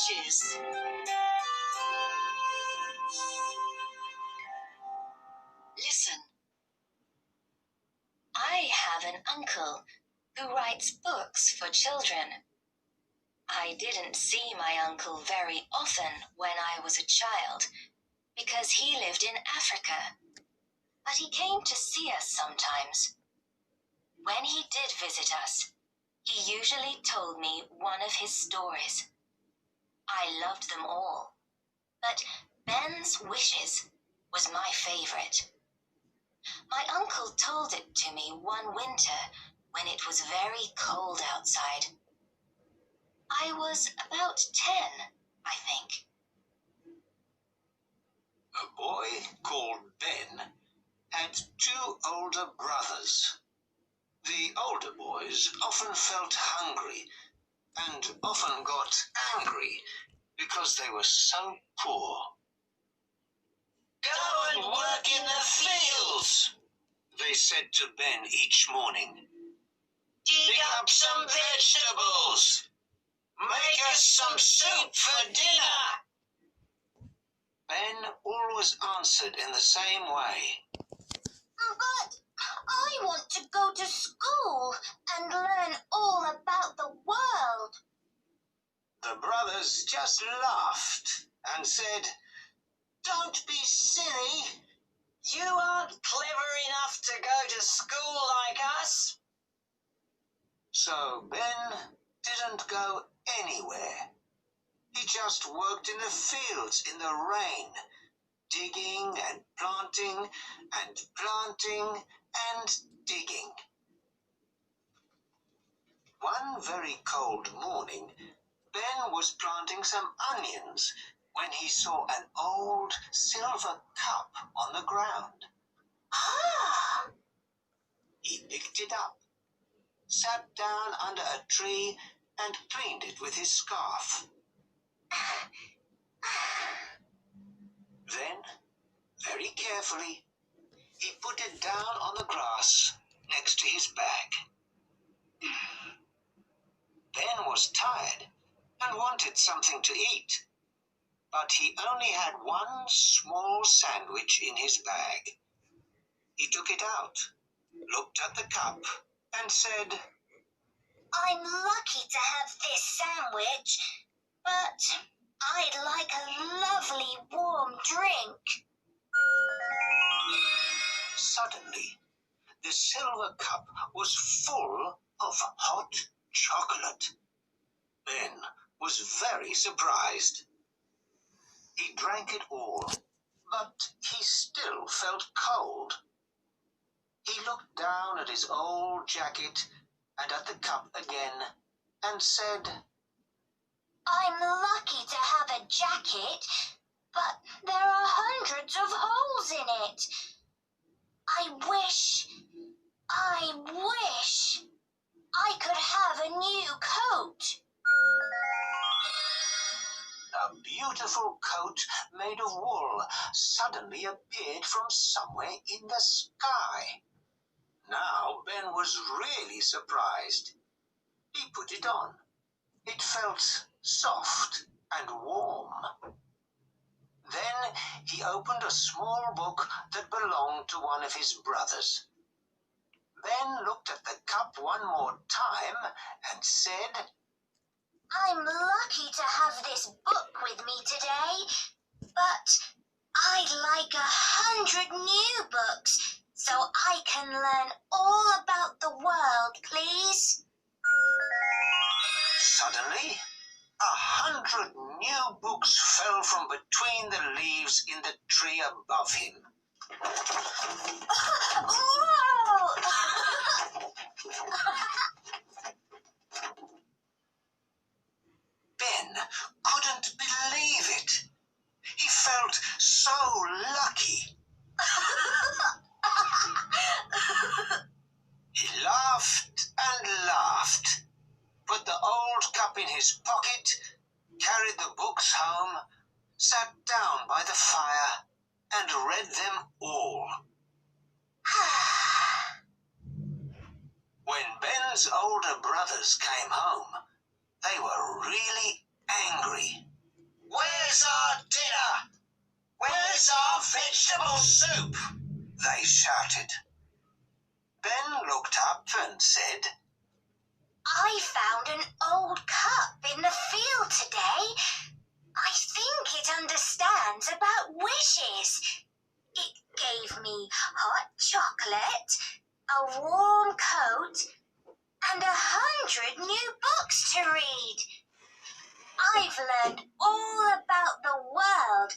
wishes. Listen. I have an uncle who writes books for children. I didn't see my uncle very often when I was a child because he lived in Africa, but he came to see us sometimes. When he did visit us, he usually told me one of his stories. I loved them all, but Ben's Wishes was my favorite. My uncle told it to me one winter when it was very cold outside. I was about 10, I think. A boy called Ben had two older brothers. The older boys often felt hungry and often got angry because they were so poor. "Go and work in the fields," they said to Ben each morning. "Dig up some vegetables. Make us some soup for dinner." Ben always answered in the same way. But I want to go to school and learn all about the world. The brothers just laughed and said, "Don't be silly. You aren't clever enough to go to school like us." So Ben didn't go anywhere. He just worked in the fields in the rain, digging and planting and planting and digging. One very cold morning, Ben was planting some onions when he saw an old silver cup on the ground. Ah! He picked it up, sat down under a tree and cleaned it with his scarf. Then, very carefully, he put it down on the grass next to his bag. Ben was tired and wanted something to eat, but he only had one small sandwich in his bag. He took it out, looked at the cup, and said, I'm lucky to have this sandwich, but I'd like a lovely warm drink. Suddenly, the silver cup was full of hot chocolate. Ben was very surprised. He drank it all, but he still felt cold. He looked down at his old jacket and at the cup again and said, I'm lucky to have a jacket, but there are hundreds of holes in it. I wish I could have a new coat. A beautiful coat made of wool suddenly appeared from somewhere in the sky. Now Ben was really surprised. He put it on. It felt soft and warm. Then he opened a small book that belonged to one of his brothers. Ben looked at the cup one more time and said, I'm lucky to have this book with me today, but I'd like 100 new books so I can learn all about the world, please. Suddenly, 100 new books fell from between the leaves in the tree above him. Whoa! Ben couldn't believe it. He felt so lucky. He laughed and laughed, put the old cup in his pocket, carried the books home, sat down by the fire, and read them all. When Ben's older brothers came home, they were really angry. Where's our dinner? Where's our vegetable soup? They shouted. Ben looked up and said, I found an old cup in the field today. I think it understands about wishes. It gave me hot chocolate, a warm coat, and 100 new books to read. I've learned all about the world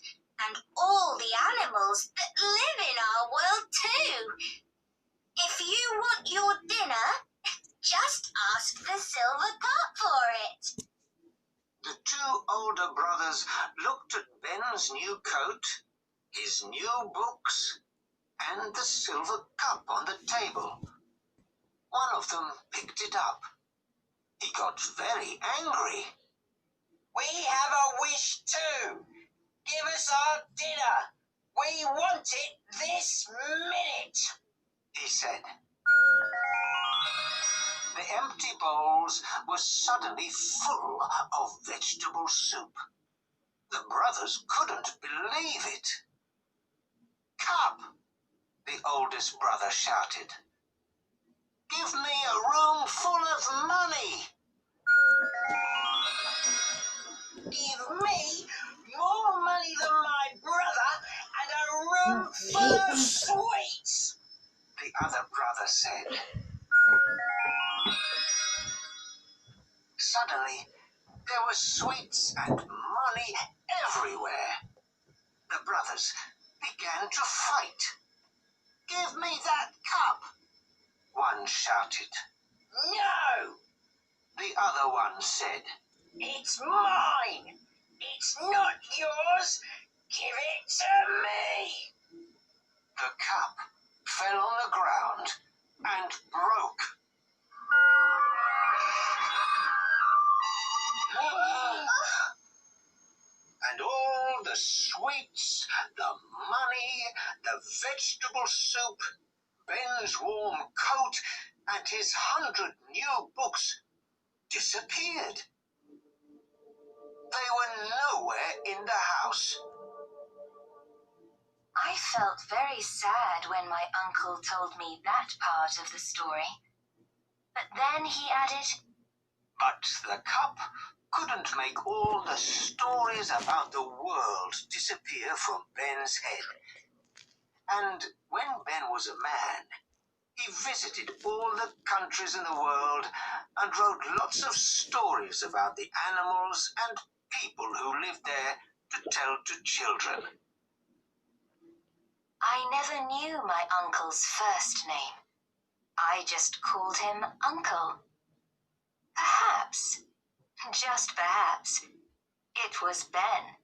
and all the animals that live in our world too. If you want your dinner, just ask the silver cup for it. The two older brothers looked at Ben's new coat, his new books, and the silver cup on the table. One of them picked it up. He got very angry. We have a wish too. Give us our dinner. We want it this minute, he said. The empty bowls were suddenly full of vegetable soup. The brothers couldn't believe it. Cup, the oldest brother shouted. Give me a room full of money. Give me more money than my brother and a room full of sweets, the other brother said. Suddenly, there were sweets and money everywhere. The brothers began to fight. Give me that cup, one shouted. No, the other one said. It's mine. It's not yours. Give it to me. The cup fell on the ground and broke. And all the sweets, the money, the vegetable soup, Ben's warm coat, and his 100 new books disappeared. They were nowhere in the house. I felt very sad when my uncle told me that part of the story. But then he added, But the cup couldn't make all the stories about the world disappear from Ben's head. And when Ben was a man, he visited all the countries in the world and wrote lots of stories about the animals and people who lived there to tell to children. I never knew my uncle's first name. I just called him Uncle. Perhaps, just perhaps, it was Ben.